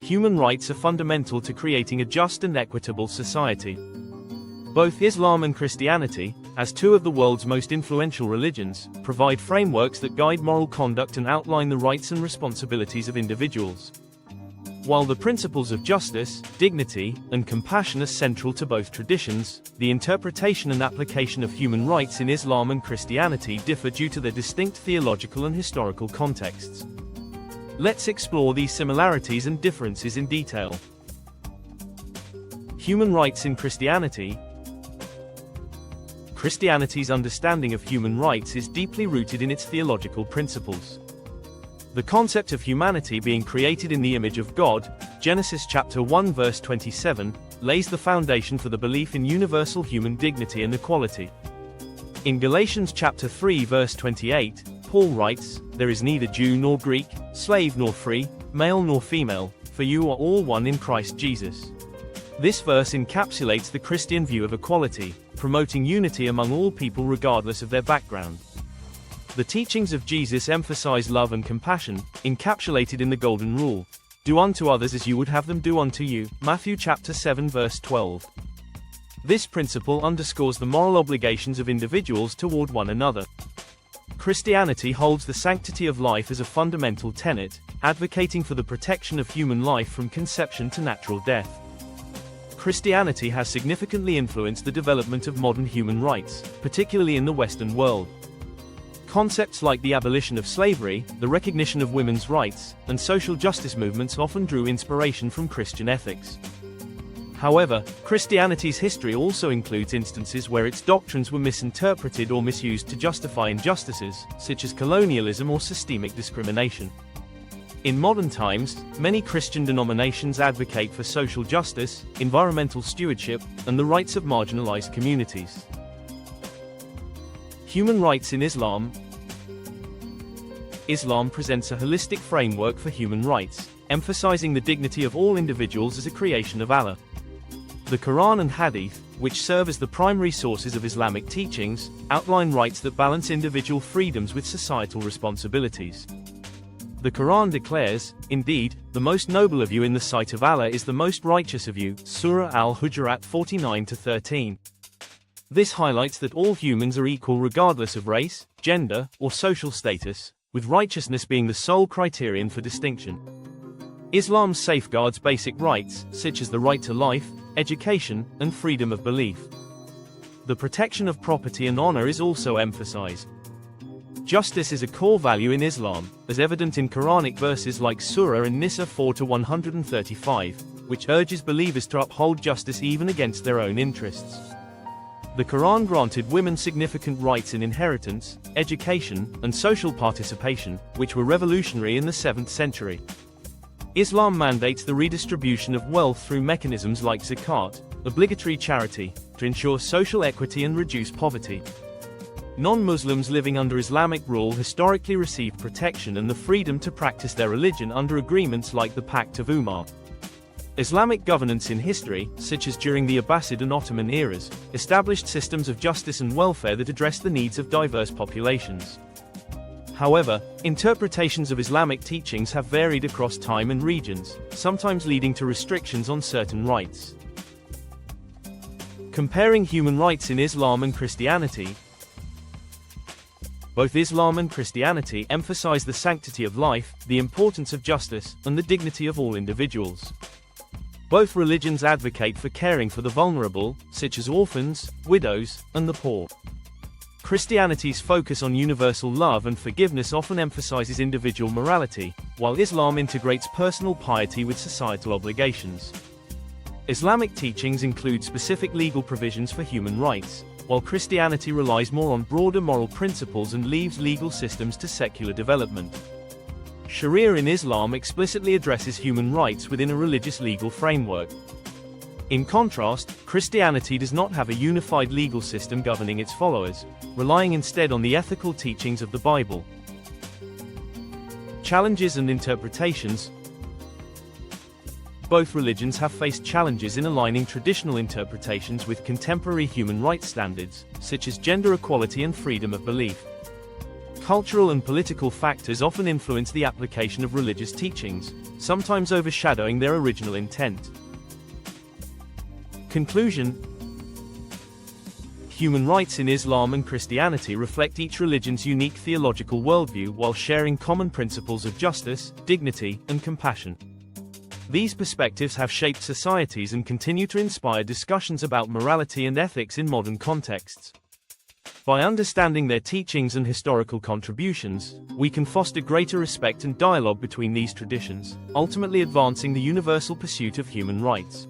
Human rights are fundamental to creating a just and equitable society. Both Islam and Christianity, as two of the world's most influential religions, provide frameworks that guide moral conduct and outline the rights and responsibilities of individuals. While the principles of justice, dignity, and compassion are central to both traditions, the interpretation and application of human rights in Islam and Christianity differ due to their distinct theological and historical contexts. Let's explore these similarities and differences in detail. Human rights in Christianity. Christianity's understanding of human rights is deeply rooted in its theological principles. The concept of humanity being created in the image of God, Genesis chapter 1 verse 27, lays the foundation for the belief in universal human dignity and equality. In Galatians chapter 3 verse 28, Paul writes, "There is neither Jew nor Greek, slave nor free, male nor female, for you are all one in Christ Jesus." This verse encapsulates the Christian view of equality, promoting unity among all people regardless of their background. The teachings of Jesus emphasize love and compassion, encapsulated in the Golden Rule. Do unto others as you would have them do unto you, Matthew chapter 7 verse 12. This principle underscores the moral obligations of individuals toward one another. Christianity holds the sanctity of life as a fundamental tenet, advocating for the protection of human life from conception to natural death. Christianity has significantly influenced the development of modern human rights, particularly in the Western world. Concepts like the abolition of slavery, the recognition of women's rights, and social justice movements often drew inspiration from Christian ethics. However, Christianity's history also includes instances where its doctrines were misinterpreted or misused to justify injustices, such as colonialism or systemic discrimination. In modern times, many Christian denominations advocate for social justice, environmental stewardship, and the rights of marginalized communities. Human rights in Islam. Islam presents a holistic framework for human rights, emphasizing the dignity of all individuals as a creation of Allah. The Quran and Hadith, which serve as the primary sources of Islamic teachings, outline rights that balance individual freedoms with societal responsibilities. The Quran declares, "Indeed, the most noble of you in the sight of Allah is the most righteous of you," Surah Al-Hujurat 49-13. This highlights that all humans are equal regardless of race, gender, or social status, with righteousness being the sole criterion for distinction. Islam safeguards basic rights, such as the right to life, education, and freedom of belief. The protection of property and honor is also emphasized. Justice is a core value in Islam, as evident in Quranic verses like Surah An-Nisa 4-135, which urges believers to uphold justice even against their own interests. The Quran granted women significant rights in inheritance, education, and social participation, which were revolutionary in the 7th century. Islam mandates the redistribution of wealth through mechanisms like zakat, obligatory charity, to ensure social equity and reduce poverty. Non-Muslims living under Islamic rule historically received protection and the freedom to practice their religion under agreements like the Pact of Umar. Islamic governance in history, such as during the Abbasid and Ottoman eras, established systems of justice and welfare that addressed the needs of diverse populations. However, interpretations of Islamic teachings have varied across time and regions, sometimes leading to restrictions on certain rights. Comparing human rights in Islam and Christianity. Both Islam and Christianity emphasize the sanctity of life, the importance of justice, and the dignity of all individuals. Both religions advocate for caring for the vulnerable, such as orphans, widows, and the poor. Christianity's focus on universal love and forgiveness often emphasizes individual morality, while Islam integrates personal piety with societal obligations. Islamic teachings include specific legal provisions for human rights, while Christianity relies more on broader moral principles and leaves legal systems to secular development. Sharia in Islam explicitly addresses human rights within a religious legal framework. In contrast, Christianity does not have a unified legal system governing its followers, relying instead on the ethical teachings of the Bible. Challenges and interpretations. Both religions have faced challenges in aligning traditional interpretations with contemporary human rights standards, such as gender equality and freedom of belief. Cultural and political factors often influence the application of religious teachings, sometimes overshadowing their original intent. Conclusion: human rights in Islam and Christianity reflect each religion's unique theological worldview while sharing common principles of justice, dignity, and compassion. These perspectives have shaped societies and continue to inspire discussions about morality and ethics in modern contexts. By understanding their teachings and historical contributions, we can foster greater respect and dialogue between these traditions, ultimately advancing the universal pursuit of human rights.